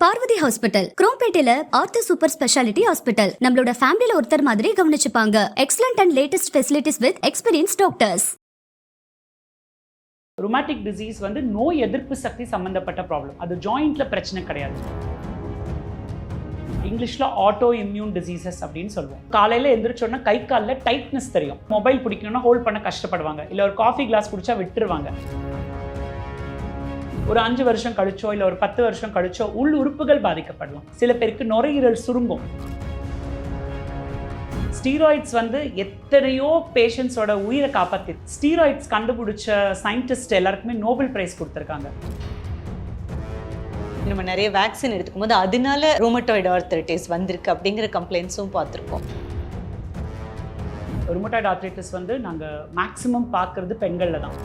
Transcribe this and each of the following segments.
Parvati hospital குரோம்பேட்டையில ortho super speciality hospital நம்மளோட ஃபேமிலில ஒருத்தர் மாதிரி கவனிச்சுப்பாங்க. Excellent and latest facilities with experience doctors. Rheumatic disease வந்து நோய் எதிர்ப்பு சக்தி சம்பந்தப்பட்ட ப்ராப்ளம். அது ஜாயிண்ட்ல பிரச்சனை கிடையாது. இங்கிலீஷ்ல ஆட்டோ இம்யூன் டிசீசஸ் அப்படின்னு சொல்லுவோம். காலையில எந்திரிச்சோன்னா கை காலில் டைட்னஸ் தெரியும். மொபைல் பிடிக்கணும்னா ஹோல்ட் பண்ண கஷ்டப்படுவாங்க, இல்லை ஒரு காஃபி கிளாஸ் குடிச்சா விட்டுருவாங்க. ஒரு 5 வருஷம் கழிச்சோ இல்லை ஒரு 10 வருஷம் கழிச்சோ உள் உறுப்புகள் பாதிக்கப்படலாம். சில பேருக்கு நுரையீரல் சுருங்கும். ஸ்டீராய்ட்ஸ் வந்து எத்தனையோ பேஷண்ட்ஸோட உயிரை காப்பாற்றி ஸ்டீராய்ட்ஸ் கண்டுபிடிச்ச சயின்டிஸ்ட் எல்லாருக்குமே நோபல் பிரைஸ் கொடுத்துருக்காங்க. நம்ம நிறைய வேக்சின் எடுத்துக்கும் போது அதனால ரூமட்டாய்டு ஆர்த்ரைட்டிஸ் வந்திருக்கு அப்படிங்கிற கம்ப்ளைண்ட்ஸும் பார்த்துருக்கோம். ருமட்டாய்டு ஆர்த்ரைட்டிஸ் வந்து நாங்கள் மேக்ஸிமம் பார்க்குறது பெண்களில் தான்.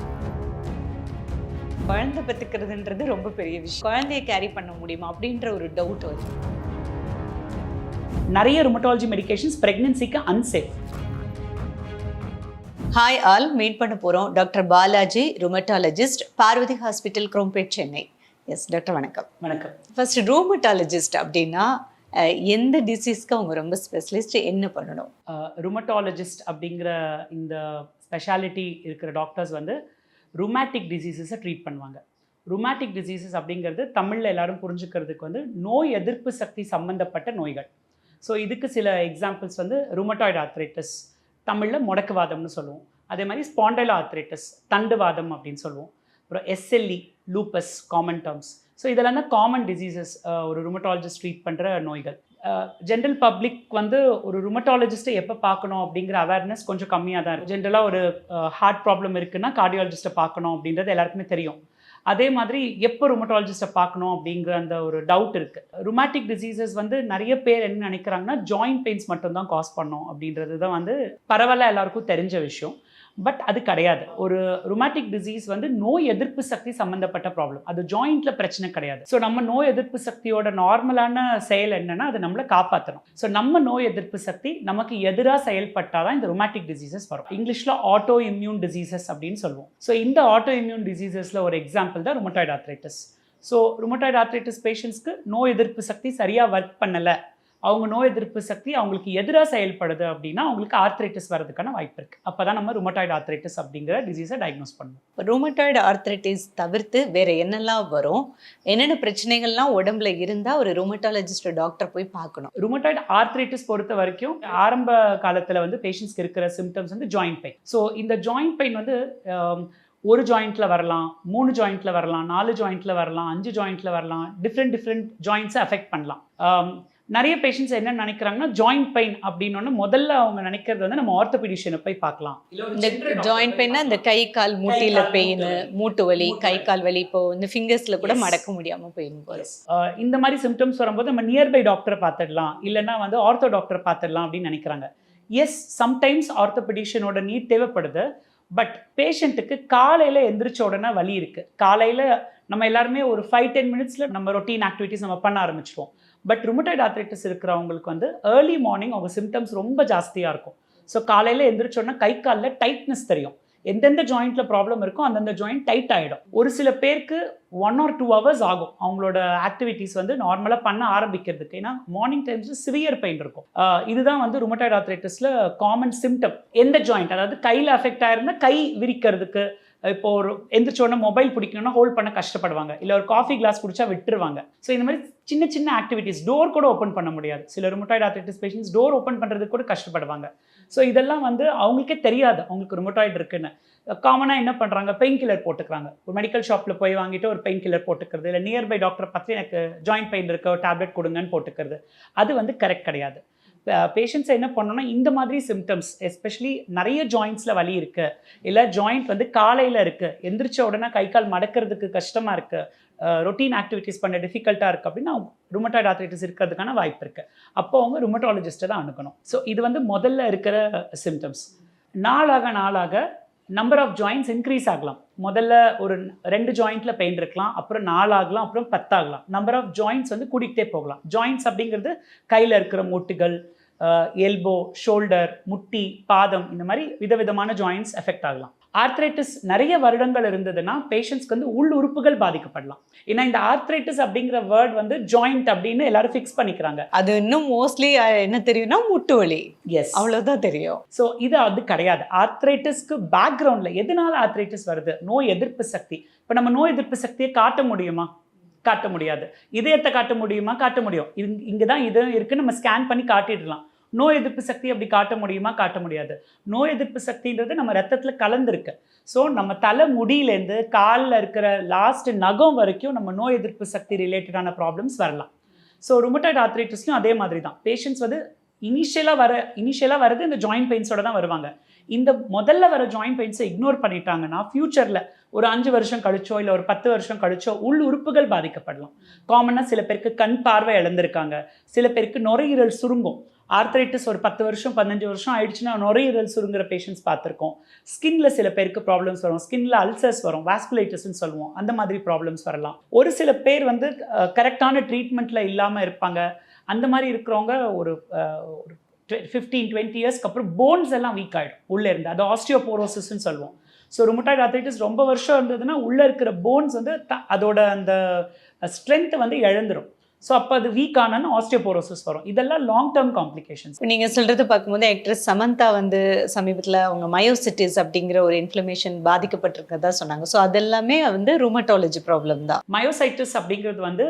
குழந்தை பெற்றுக்கிறதுன்றது ரொம்ப பெரிய விஷயம். குழந்தைய கேரி பண்ண முடியுமா அப்படின்ற ஒரு டவுட் வருது. நிறைய ருமட்டாலஜி மெடிகேஷன்ஸ் பிரெக்னன்சிக்கு அன்சேஃப். ஹாய் ஆல், மீட் பண்ண போகிறோம் doctor Balaji, rheumatologist, Parvathi hospital, Chromepet, Chennai. Yes doctor, வணக்கம். வணக்கம். ஃபர்ஸ்ட், ரூமட்டாலஜிஸ்ட் அப்படின்னா எந்த டிசீஸ்க்கு அவங்க ரொம்ப ஸ்பெஷலிஸ்ட், என்ன பண்ணணும்? ருமட்டாலஜிஸ்ட் அப்படிங்கிற இந்த ஸ்பெஷாலிட்டி இருக்கிற டாக்டர்ஸ் வந்து ருமேட்டிக் டிசீசஸை ட்ரீட் பண்ணுவாங்க. ருமேட்டிக் டிசீசஸ் அப்படிங்கிறது தமிழில் எல்லாரும் புரிஞ்சுக்கிறதுக்கு வந்து நோய் எதிர்ப்பு சக்தி சம்பந்தப்பட்ட நோய்கள். ஸோ இதுக்கு சில எக்ஸாம்பிள்ஸ் வந்து ருமட்டாய்டு ஆர்த்ரைட்டிஸ், தமிழில் முடக்குவாதம்னு சொல்லுவோம். அதே மாதிரி ஸ்பாண்டைலோ ஆர்த்ரைட்டிஸ், தண்டுவாதம் அப்படின்னு சொல்லுவோம். அப்புறம் SLE, lupus, common terms. So இதெல்லாம் தான் காமன் டிசீசஸ் ஒரு ருமட்டாலஜிஸ்ட் ட்ரீட் பண்ணுற நோய்கள். ஜென்ரல் பப்ளிக் வந்து ஒரு ருமட்டாலஜிஸ்ட்டை எப்போ பார்க்கணும் அப்படிங்கிற அவேர்னஸ் கொஞ்சம் கம்மியாக தான் இருக்கும். ஜென்ரலாக ஒரு ஹார்ட் ப்ராப்ளம் இருக்குன்னா கார்டியாலஜிஸ்ட்டை பார்க்கணும் அப்படின்றது எல்லாருக்குமே தெரியும். அதே மாதிரி எப்போ ருமட்டாலஜிஸ்ட்டை பார்க்கணும் அப்படிங்கிற அந்த ஒரு டவுட் இருக்குது. ருமேட்டிக் டிசீசஸ் வந்து நிறைய பேர் என்ன நினைக்கிறாங்கன்னா ஜாயிண்ட் பெயின்ஸ் மட்டும்தான் காஸ் பண்ணோம் அப்படின்றது தான் வந்து பரவாயில்ல எல்லாருக்கும் தெரிஞ்ச விஷயம். பட் அது கிடையாது. ஒரு ருமேட்டிக் டிசீஸ் வந்து நோய் எதிர்ப்பு சக்தி சம்மந்தப்பட்ட ப்ராப்ளம். அது ஜாயிண்ட்ல பிரச்சனை கிடையாது. ஸோ நம்ம நோய் எதிர்ப்பு சக்தியோட நார்மலான செயல் என்னன்னா அது நம்மளை காப்பாற்றணும். ஸோ நம்ம நோய் எதிர்ப்பு சக்தி நமக்கு எதிராக செயல்பட்டாதான் இந்த ருமேட்டிக் டிசீசஸ் வரும். இங்கிலீஷ்ல ஆட்டோ இம்யூன் டிசீசஸ் அப்படின்னு சொல்லுவோம். ஸோ இந்த ஆட்டோ இம்யூன் டிசீசஸ்ல ஒரு எக்ஸாம்பிள் தான் rheumatoid arthritis. So rheumatoid arthritis பேஷண்ட்ஸ்க்கு நோய் எதிர்ப்பு சக்தி சரியாக ஒர்க் பண்ணலை, அவங்க நோய் எதிர்ப்பு சக்தி அவங்களுக்கு எதிராக செயல்படுது அப்படின்னா அவங்களுக்கு ஆர்த்ரைட்டிஸ் வரதுக்கான வாய்ப்பு இருக்குது. அப்போ தான் நம்ம ருமட்டாய்டு ஆர்த்ரைட்டிஸ் அப்படிங்கிற டிசீஸை டயக்னோஸ் பண்ணுவோம். ரூமட்டாய்டு ஆர்த்ரைட்டிஸ் தவிர்த்து வேற என்னெல்லாம் வரும், என்னென்ன பிரச்சனைகள்லாம் உடம்புல இருந்தால் ஒரு ரூமட்டாலஜிஸ்ட் டாக்டர் போய் பார்க்கணும்? ருமட்டாய்டு ஆர்த்ரைட்டிஸ் பொறுத்த வரைக்கும் ஆரம்ப காலத்தில் வந்து பேஷண்ட்ஸ்க்கு இருக்கிற சிம்டம்ஸ் வந்து ஜாயிண்ட் பெயின். ஸோ இந்த ஜாயிண்ட் பெயின் வந்து ஒரு ஜாயிண்ட்ல வரலாம், 3 ஜாயிண்ட்ல வரலாம், 4 ஜாயிண்ட்ல வரலாம், 5 ஜாயிண்ட்ல வரலாம். டிஃப்ரெண்ட் ஜாயிண்ட்ஸை அஃபெக்ட் பண்ணலாம். நிறைய பேஷண்ட்ஸ் என்ன நினைக்கிறாங்கன்னா ஜாயிண்ட் பெயின் அப்படின்னு முதல்ல அவங்க நினைக்கிறது வந்து நம்ம ஆர்த்தோபெடிஷியனை போய் பார்க்கலாம். இந்த ஜாயிண்ட் பெயின்னா இந்த கை கால் மூட்டில பெயின், மூட்டு வலி, கை கால் வலி, இப்போ இந்த ஃபிங்கர்ஸ்ல கூட மடக்க முடியாம பெயின் போகும். இந்த மாதிரி சிம்டம்ஸ் வரும்போது நம்ம நியர்பை டாக்டரை பார்த்துடலாம், இல்லைன்னா வந்து ஆர்த்தோ டாக்டரை பார்த்துடலாம் அப்படின்னு நினைக்கிறாங்க. எஸ், சம்டைம்ஸ் ஆர்த்தோபெடிஷியனோட நீட் தேவைப்படுது. பட் பேஷண்ட்டுக்கு காலையில் எந்திரிச்ச உடனே வலி இருக்குது. காலையில் நம்ம எல்லாருமே ஒரு 5-10 மினிட்ஸில் நம்ம ரொட்டீன் ஆக்டிவிட்டிஸ் நம்ம பண்ண ஆரம்பிச்சிடுவோம். பட் ருமட்டாய்டு ஆர்த்ரைட்டிஸ் இருக்கிறவங்களுக்கு வந்து ஏர்லி மார்னிங் அவங்க சிம்டம்ஸ் ரொம்ப ஜாஸ்தியாக இருக்கும். ஸோ காலையில் எந்திரிச்சோன்னா கை காலில் டைட்னஸ் தெரியும். எந்தெந்த ஜாயிண்ட்டில் ப்ராப்ளம் இருக்கோ அந்தந்த ஜாயிண்ட் டைட் ஆகிடும். ஒரு சில பேருக்கு 1 or 2 hours ஆகும் அவங்களோட ஆக்டிவிட்டீஸ் வந்து நார்மலாக பண்ண ஆரம்பிக்கிறதுக்கு. ஏன்னா மார்னிங் டைம்ஸில் சிவியர் பெயின் இருக்கும். இதுதான் வந்து ருமட்டாய்டு ஆர்த்ரைட்டிஸில் காமன் சிம்டம். எந்த ஜாயிண்ட், அதாவது கையில் அஃபெக்ட் ஆயிருந்தால் கை விரிக்கிறதுக்கு, இப்போ ஒரு எந்திரிச்சோன்னா மொபைல் பிடிக்கணும்னா ஹோல்ட் பண்ண கஷ்டப்படுவாங்க, இல்லை ஒரு காஃபி கிளாஸ் குடிச்சா விட்டுருவாங்க. ஸோ இந்த மாதிரி சின்ன சின்ன ஆக்டிவிட்டீஸ், டோர் கூட ஓப்பன் பண்ண முடியாது. சில rheumatoid arthritis patients door open பண்ணுறதுக்கு கூட கஷ்டப்படுவாங்க. ஸோ இதெல்லாம் வந்து அவங்களுக்கே தெரியாது அவங்களுக்கு ருமட்டாய்டு இருக்குன்னு. காமனாக என்ன பண்ணுறாங்க, பெயின் கில்லர் போட்டுக்கிறாங்க. ஒரு மெடிக்கல் ஷாப்பில் போய் வாங்கிட்டு ஒரு பெயின் கில்லர் போட்டுக்கிறது, இல்லை நியர்பை டாக்டரை பார்த்து எனக்கு ஜாயிண்ட் பெயின் இருக்க ஒரு டேப்லெட் கொடுங்கன்னு போட்டுக்கிறது. அது வந்து கரெக்ட் கிடையாது. பேஷண்ட்ஸ் என்ன பண்ணணும்னா இந்த மாதிரி சிம்டம்ஸ், எஸ்பெஷலி நிறைய ஜாயிண்ட்ஸில் வலி இருக்குது, இல்லை ஜாயிண்ட் வந்து காலையில் இருக்குது, எந்திரிச்ச உடனே கை கால் மடக்கிறதுக்கு கஷ்டமாக இருக்குது, ரொட்டீன் ஆக்டிவிட்டீஸ் பண்ண டிஃபிகல்ட்டாக இருக்குது அப்படின்னா அவங்க ருமட்டாய்டு ஆர்த்ரைட்டிஸ் இருக்கிறதுக்கான வாய்ப்பு இருக்குது. அப்போ அவங்க ருமட்டாலஜிஸ்ட்டை தான் அணுகணும். ஸோ இது வந்து முதல்ல இருக்கிற சிம்டம்ஸ். நாளாக நம்பர் ஆஃப் ஜாயிண்ட்ஸ் இன்க்ரீஸ் ஆகலாம். முதல்ல ஒரு 2 ஜாயிண்ட்டில் பெயின் இருக்கலாம், அப்புறம் 4 ஆகலாம், அப்புறம் 10 ஆகலாம். நம்பர் ஆஃப் ஜாயிண்ட்ஸ் வந்து கூட்டிகிட்டே போகலாம். ஜாயிண்ட்ஸ் அப்படிங்கிறது கையில் இருக்கிற மூட்டுகள், எல்போ, ஷோல்டர், முட்டி, பாதம், இந்த மாதிரி விதவிதமான ஜாயின்ஸ் எஃபெக்ட் ஆகலாம். ஆர்த்ரைட்டிஸ் நிறைய வருடங்கள் இருந்ததுன்னா பேஷண்ட்ஸ்க்கு வந்து உள் உறுப்புகள் பாதிக்கப்படலாம். ஏன்னா இந்த ஆர்த்ரைட்டிஸ் அப்படிங்கிற வேர்ட் வந்து ஜாயிண்ட் அப்படின்னு எல்லாரும் ஃபிக்ஸ் பண்ணிக்கிறாங்க. அது இன்னும் மோஸ்ட்லி என்ன தெரியும்னா முட்டு வலி, எஸ், அவ்வளவுதான் தெரியும். ஸோ இது அது கிடையாது. ஆர்த்ரைட்டிஸ்க்கு பேக்ரவுண்டில் எதனால ஆர்த்ரைட்டிஸ் வருது? நோய் எதிர்ப்பு சக்தி. இப்போ நம்ம நோய் எதிர்ப்பு சக்தியை காட்ட முடியுமா? காட்ட முடியாது. இதயத்தை காட்ட முடியுமா? காட்ட முடியும். இங்கே தான் இதயம் இருக்குன்னு நம்ம ஸ்கேன் பண்ணி காட்டிடலாம். நோய் எதிர்ப்பு சக்தி அப்படி காட்ட முடியுமா? காட்ட முடியாது. நோய் எதிர்ப்பு சக்தின்றது நம்ம ரத்தத்தில் கலந்துருக்கு. ஸோ நம்ம தலை முடியிலேருந்து காலில் இருக்கிற லாஸ்ட் நகம் வரைக்கும் நம்ம நோய் எதிர்ப்பு சக்தி ரிலேட்டடான ப்ராப்ளம்ஸ் வரலாம். ஸோ ருமட்டாய்டு ஆர்த்ரைட்டிஸ்லையும் அதே மாதிரி தான். பேஷண்ட்ஸ் வந்து இனிஷியலாக வரது இந்த ஜாயிண்ட் பெயின்ஸோட தான் வருவாங்க. இந்த முதல்ல வர ஜாயிண்ட் பெயின்ஸை இக்னோர் பண்ணிட்டாங்கன்னா ஃப்யூச்சரில் ஒரு 5 வருஷம் கழிச்சோ இல்லை ஒரு 10 வருஷம் கழிச்சோ உள் உறுப்புகள் பாதிக்கப்படலாம். காமனாக சில பேருக்கு கண் பார்வை இழந்திருக்காங்க, சில பேருக்கு நுரையீரல் சுருங்கும். ஆர்த்ரைட்டிஸ் ஒரு 10 வருஷம் 15 வருஷம் ஆயிடுச்சுன்னா நுரையீரல் சுருங்குற பேஷண்ட்ஸ் பார்த்துருக்கோம். ஸ்கின்ல சில பேருக்கு ப்ராப்ளம்ஸ் வரும், ஸ்கின்ல அல்சர்ஸ் வரும், வாஸ்குலைட்டிஸ்ன்னு சொல்லுவோம், அந்த மாதிரி ப்ராப்ளம்ஸ் வரலாம். ஒரு சில பேர் வந்து கரெக்டான ட்ரீட்மெண்ட்டில் இல்லாமல் இருப்பாங்க. அந்த மாதிரி இருக்கிறவங்க ஒரு 15-20 இயர்ஸ்க்கு அப்புறம் போன்ஸ் எல்லாம் வீக் ஆகிடும் உள்ளே இருந்து. அது ஆஸ்டியோபோரோசிஸ்ன்னு சொல்லுவோம். ஸோ ருமட்டாய்டு ஆர்த்ரைட்டிஸ் ரொம்ப வருஷம் இருந்ததுன்னா உள்ளே இருக்கிற போன்ஸ் வந்து அதோட அந்த ஸ்ட்ரென்த்தை வந்து இழந்துடும். ஸோ அப்போ அது வீக் ஆனால் ஆஸ்டியோபோரோசிஸ் வரும். இதெல்லாம் லாங் டேர்ம் காம்ப்ளிகேஷன்ஸ். நீங்கள் சொல்கிறது பார்க்கும்போது ஆக்ட்ரஸ் சமந்தா வந்து சமீபத்தில் அவங்க மயோசிட்டிஸ் அப்படிங்கிற ஒரு இன்ஃப்ளமேஷன் பாதிக்கப்பட்டிருக்கிறதா சொன்னாங்க. ஸோ அதெல்லாமே வந்து ருமட்டாலஜி ப்ராப்ளம் தான். மயோசைட்டிஸ் அப்படிங்கிறது வந்து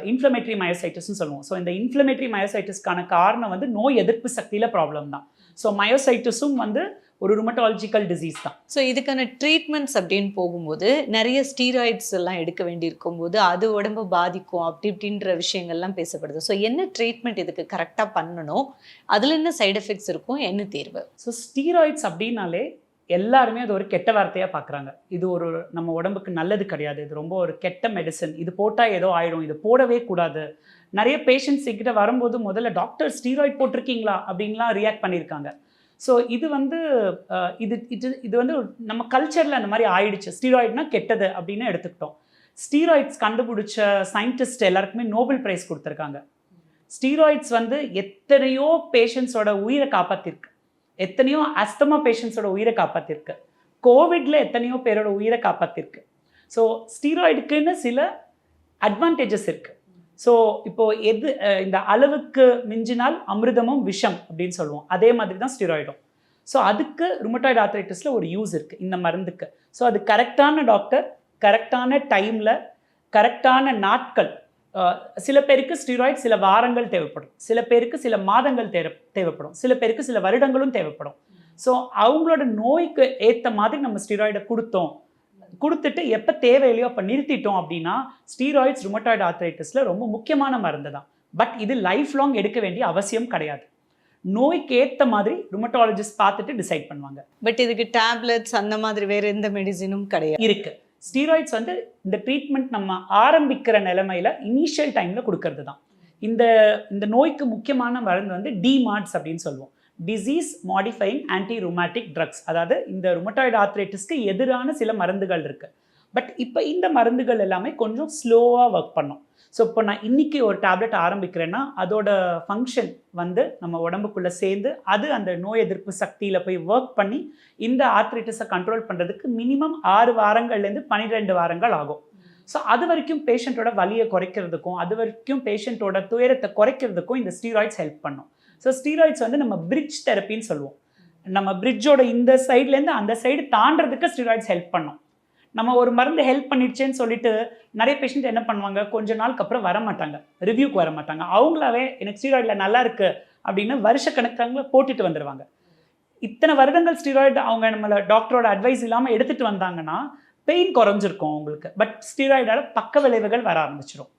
இன்ஃப்ளமேட்டரி மயோசைட்டிஸ்ன்னு சொல்லுவோம். ஸோ இந்த இன்ஃப்ளமேட்டரி மயோசைட்டிஸ்க்கான காரணம் வந்து நோய் எதிர்ப்பு சக்தியில் ப்ராப்ளம் தான். ஸோ மயோசைட்டிஸும் வந்து ஒரு ருமட்டாலஜிக்கல் டிசீஸ் தான். ஸோ இதுக்கான ட்ரீட்மெண்ட்ஸ் அப்படின்னு போகும்போது நிறைய ஸ்டீராய்ட்ஸ் எல்லாம் எடுக்க வேண்டியிருக்கும் போது அது உடம்பு பாதிக்கும் அப்படி இப்படின்ற விஷயங்கள்லாம் பேசப்படுது. ஸோ என்ன ட்ரீட்மெண்ட் இதுக்கு கரெக்டாக பண்ணணும், அதில் என்ன சைடு எஃபெக்ட்ஸ் இருக்கும், என்ன தீர்வு? ஸோ ஸ்டீராய்ட்ஸ் அப்படின்னாலே எல்லாருமே அது ஒரு கெட்ட வார்த்தையாக பார்க்குறாங்க. இது ஒரு நம்ம உடம்புக்கு நல்லது கிடையாது, இது ரொம்ப ஒரு கெட்ட மெடிசன், இது போட்டால் ஏதோ ஆயிடும், இது போடவே கூடாது. நிறைய பேஷண்ட்ஸ் என்கிட்ட வரும்போது முதல்ல டாக்டர் ஸ்டீராய்ட் போட்டிருக்கீங்களா அப்படின்லாம் ரியாக்ட் பண்ணியிருக்காங்க. ஸோ இது வந்து இது வந்து நம்ம கல்ச்சரில் அந்த மாதிரி ஆயிடுச்சு. ஸ்டீராய்ட்னா கெட்டது அப்படின்னு எடுத்துக்கிட்டோம். ஸ்டீராய்ட்ஸ் கண்டுபிடிச்ச சயின்டிஸ்ட் எல்லாருக்குமே நோபல் பிரைஸ் கொடுத்துருக்காங்க. ஸ்டீராய்ட்ஸ் வந்து எத்தனையோ பேஷண்ட்ஸோட உயிரை காப்பாற்றிருக்கு, எத்தனையோ அஸ்தமா பேஷண்ட்ஸோட உயிரை காப்பாற்றிருக்கு, கோவிட்ல எத்தனையோ பேரோட உயிரை காப்பாற்றிருக்கு. ஸோ ஸ்டீராய்டுக்குன்னு சில அட்வான்டேஜஸ் இருக்குது. ஸோ இப்போது இந்த அளவுக்கு மிஞ்சினால் அமிர்தமும் விஷம் அப்படின்னு சொல்லுவோம், அதே மாதிரி தான் ஸ்டீராய்டும். ஸோ அதுக்கு ருமட்டாய்டு ஆர்த்ரைட்டிஸில் ஒரு யூஸ் இருக்குது இந்த மருந்துக்கு. ஸோ அது கரெக்டான டாக்டர் கரெக்டான டைமில் கரெக்டான நாட்கள், சில பேருக்கு ஸ்டீராய்ட் சில வாரங்கள் தேவைப்படும், சில பேருக்கு சில மாதங்கள் தேவைப்படும், சில பேருக்கு சில வருடங்களும் தேவைப்படும். ஸோ அவங்களோட நோய்க்கு ஏற்ற மாதிரி நம்ம ஸ்டீராய்டை கொடுத்துட்டு எப்போ தேவையில்லையோ அப்போ நிறுத்திட்டோம் அப்படின்னா ஸ்டீராய்ட்ஸ் ருமட்டாய்டு ஆர்த்ரைட்டிஸில் ரொம்ப முக்கியமான மருந்து தான். பட் இது லைஃப் லாங் எடுக்க வேண்டிய அவசியம் கிடையாது. நோய்க்கு ஏற்ற மாதிரி ருமட்டாலஜிஸ்ட் பார்த்துட்டு டிசைட் பண்ணுவாங்க. பட் இதுக்கு டேப்லெட்ஸ் அந்த மாதிரி வேறு எந்த மெடிசினும் கிடையாது இருக்குது. ஸ்டீராய்ட்ஸ் வந்து இந்த ட்ரீட்மெண்ட் நம்ம ஆரம்பிக்கிற நிலைமையில் இனிஷியல் டைமில் கொடுக்கறது தான். இந்த நோய்க்கு முக்கியமான மருந்து வந்து டிமார்ட்ஸ் அப்படின்னு சொல்லுவோம், disease modifying anti rheumatic drugs. அதாவது இந்த ருமட்டாய்டு ஆர்த்ரைட்டிஸ்க்கு எதிரான சில மருந்துகள் இருக்குது. பட் இப்போ இந்த மருந்துகள் எல்லாமே கொஞ்சம் ஸ்லோவாக ஒர்க் பண்ணும். ஸோ இப்போ நான் இன்றைக்கி ஒரு டேப்லெட் ஆரம்பிக்கிறேன்னா அதோட ஃபங்க்ஷன் வந்து நம்ம உடம்புக்குள்ளே சேர்ந்து அது அந்த நோய் எதிர்ப்பு சக்தியில் போய் ஒர்க் பண்ணி இந்த ஆர்த்ரைட்டிஸை கண்ட்ரோல் பண்ணுறதுக்கு மினிமம் 6 வாரங்கள்லேருந்து 12 வாரங்கள் ஆகும். ஸோ அது வரைக்கும் பேஷண்ட்டோட வலியை குறைக்கிறதுக்கும் அது வரைக்கும் பேஷண்ட்டோட துயரத்தை குறைக்கிறதுக்கும் இந்த ஸ்டீராய்ட்ஸ் ஹெல்ப் பண்ணும். ஸோ ஸ்டீராய்ட்ஸ் வந்து நம்ம பிரிட்ஜ் தெரப்பின்னு சொல்லுவோம். நம்ம பிரிட்ஜோட இந்த சைட்லேருந்து அந்த சைடு தாண்டறதுக்கு ஸ்டீராய்ட்ஸ் ஹெல்ப் பண்ணும். நம்ம ஒரு மருந்து ஹெல்ப் பண்ணிடுச்சேன்னு சொல்லிட்டு நிறைய பேஷண்ட் என்ன பண்ணுவாங்க, கொஞ்ச நாளுக்கு அப்புறம் வரமாட்டாங்க, ரிவ்யூக்கு வர மாட்டாங்க. அவங்களாவே எனக்கு ஸ்டீராய்டில் நல்லா இருக்குது அப்படின்னு வருஷக்கணக்காக போட்டுட்டு வந்துடுவாங்க. இத்தனை வருடங்கள் ஸ்டீராய்டு அவங்க நம்மளை டாக்டரோட அட்வைஸ் இல்லாமல் எடுத்துகிட்டு வந்தாங்கன்னா பெயின் குறைஞ்சிருக்கும் அவங்களுக்கு. பட் ஸ்டீராய்டால் பக்க விளைவுகள் வர ஆரம்பிச்சிடும்.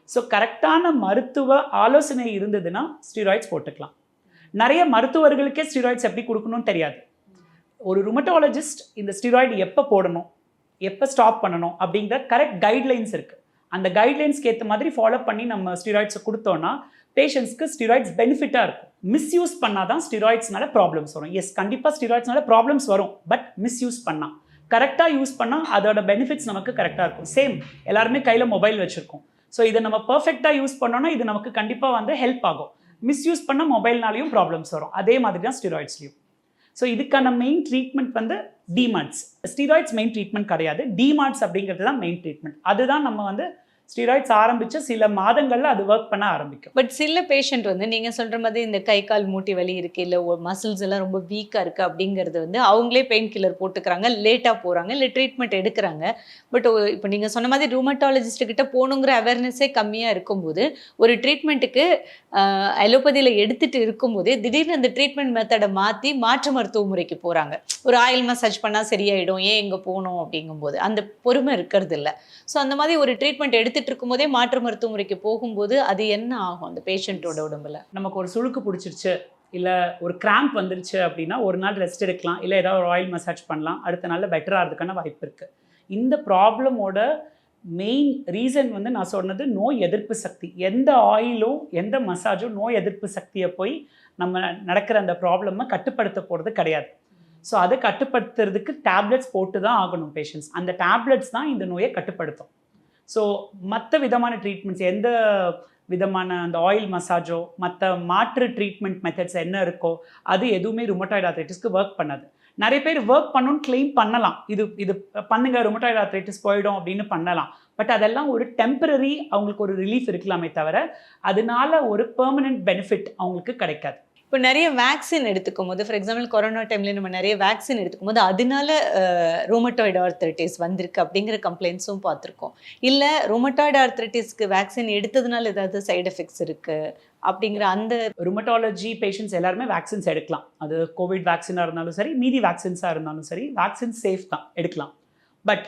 ஸோ கரெக்டான மருத்துவ ஆலோசனை இருந்ததுன்னா ஸ்டீராய்ட்ஸ் போட்டுக்கலாம். நிறைய மருத்துவர்களுக்கே ஸ்டீராய்ட்ஸ் எப்படி கொடுக்கணும்னு தெரியாது. ஒரு ருமட்டாலஜிஸ்ட் இந்த ஸ்டீராய்டு எப்போ போடணும் எப்போ ஸ்டாப் பண்ணணும் அப்படிங்கிற கரெக்ட் கைட்லைன்ஸ் இருக்குது. அந்த கைட்லைன்ஸ்க்கு ஏற்ற மாதிரி ஃபாலோ பண்ணி நம்ம ஸ்டீராய்ட்ஸை கொடுத்தோன்னா பேஷண்ட்ஸ்க்கு ஸ்டீராய்ட்ஸ் பெனிஃபிட்டாக இருக்கும். மிஸ்யூஸ் பண்ணால் தான் ஸ்டீராய்ட்ஸ்னால ப்ராப்ளம்ஸ் வரும். எஸ், கண்டிப்பாக ஸ்டீராய்ட்ஸ்னால ப்ராப்ளம்ஸ் வரும். பட் மிஸ்யூஸ் பண்ணால், கரெக்டாக யூஸ் பண்ணால் அதோட பெனிஃபிட்ஸ் நமக்கு கரெக்டாக இருக்கும். சேம் எல்லாருமே கையில் மொபைல் வச்சுருக்கோம். ஸோ இதை நம்ம பர்ஃபெக்டாக யூஸ் பண்ணோன்னா இது நமக்கு கண்டிப்பாக வந்து ஹெல்ப் ஆகும். மிஸ்யூஸ் பண்ண மொபைல்னாலையும் ப்ராப்ளம்ஸ் வரும். அதே மாதிரி தான் ஸ்டீராய்ட்ஸ்லையும். ஸோ இதுக்கான மெயின் ட்ரீட்மெண்ட் வந்து டிமார்ட்ஸ். ஸ்டீராய்ட்ஸ் மெயின் ட்ரீட்மெண்ட் கிடையாது, டிமார்ட்ஸ் அப்படிங்கிறது தான் மெயின் ட்ரீட்மெண்ட். அதுதான் நம்ம வந்து ஸ்டீராய்ட்ஸ் ஆரம்பிச்சு சில மாதங்கள்ல அது ஒர்க் பண்ண ஆரம்பிக்கும். பட் சில பேஷண்ட் வந்து நீங்க சொல்ற மாதிரி இந்த கை கால் மூட்டி வலி இருக்கு, இல்ல மசில்ஸ் எல்லாம் ரொம்ப வீக்கா இருக்கு அப்படிங்கிறது வந்து அவங்களே பெயின் கில்லர் போட்டுக்கிறாங்க, லேட்டா போறாங்க, இல்ல ட்ரீட்மெண்ட் எடுக்கிறாங்க. பட் இப்போ நீங்க சொன்ன மாதிரி ரூமட்டாலஜிஸ்ட் கிட்ட போகணுங்கிற அவேர்னஸே கம்மியா இருக்கும்போது ஒரு ட்ரீட்மெண்ட்டுக்கு அலோபதியில எடுத்துட்டு இருக்கும்போதே திடீர்னு அந்த ட்ரீட்மெண்ட் மெத்தடை மாத்தி மாற்று மருத்துவ முறைக்கு போறாங்க. ஒரு ஆயில் மசாஜ் பண்ணா சரியாயிடும், ஏன் எங்க போகணும் அப்படிங்கும்போது அந்த பொறுமை இருக்கிறது இல்லை. ஸோ அந்த மாதிரி ஒரு ட்ரீட்மெண்ட் எடுத்துட்டு இருக்கும்போதே மாற்று மருத்துவ முறைக்கு போகும்போது அது என்ன ஆகும் அந்த பேஷண்ட்டோட உடம்புல? நமக்கு ஒரு சுளுக்கு பிடிச்சிருச்சு, இல்லை ஒரு கிராம்ப் வந்துருச்சு அப்படின்னா ஒரு நாள் ரெஸ்ட் எடுக்கலாம், இல்லை ஏதாவது ஒரு ஆயில் மசாஜ் பண்ணலாம், அடுத்த நாளில் பெட்டர் ஆகிறதுக்கான வாய்ப்பு இருக்குது. இந்த ப்ராப்ளமோட மெயின் ரீசன் வந்து நான் சொன்னது நோய் எதிர்ப்பு சக்தி. எந்த ஆயிலும் எந்த மசாஜும் நோய் எதிர்ப்பு சக்தியை போய் நம்ம நடக்கிற அந்த ப்ராப்ளமை கட்டுப்படுத்த போகிறது கிடையாது. ஸோ அதை கட்டுப்படுத்துறதுக்கு டேப்லெட்ஸ் போட்டு தான் ஆகணும் பேஷண்ட்ஸ். அந்த டேப்லெட்ஸ் தான் இந்த நோயை கட்டுப்படுத்தும். ஸோ மற்ற விதமான ட்ரீட்மெண்ட்ஸ், எந்த விதமான அந்த ஆயில் மசாஜோ மற்ற மாற்று ட்ரீட்மெண்ட் மெத்தட்ஸ் என்ன இருக்கோ அது எதுவுமே ருமட்டாய்டு ஆர்த்ரைட்டிஸ்க்கு ஒர்க் பண்ணாது. நிறைய பேர் ஒர்க் பண்ணணும்னு கிளைம் பண்ணலாம், இது பண்ணுங்க ருமட்டாய்டு ஆர்த்ரைட்டிஸ் போயிடும் அப்படின்னு பண்ணலாம். பட் அதெல்லாம் ஒரு டெம்பரரி, அவங்களுக்கு ஒரு ரிலீஃப் இருக்கலாமே தவிர அதனால ஒரு பெர்மனன்ட் பெனிஃபிட் அவங்களுக்கு கிடைக்காது. இப்போ நிறைய வேக்சின் எடுத்துக்கும் போது, ஃபார் எக்ஸாம்பிள் கொரோனா டைம்ல நம்ம நிறைய வேக்சின் எடுத்துக்கும் போது அதனால ரோமட்டாய்டு ஆர்த்ரைட்டிஸ் வந்திருக்கு அப்படிங்கிற கம்ப்ளைண்ட்ஸும் பார்த்துருக்கோம். இல்லை ரோமட்டாய்டு ஆர்த்ரைட்டிஸ்க்கு வேக்சின் எடுத்ததுனால ஏதாவது சைடு எஃபெக்ட்ஸ் இருக்கு அப்படிங்கிற அந்த ருமட்டாலஜி பேஷண்ட்ஸ் எல்லாருமே வேக்சின்ஸ் எடுக்கலாம். அது கோவிட் வேக்சினாக இருந்தாலும் சரி, மீதி வேக்சின்ஸாக இருந்தாலும் சரி, வேக்சின் சேஃப் தான், எடுக்கலாம். பட்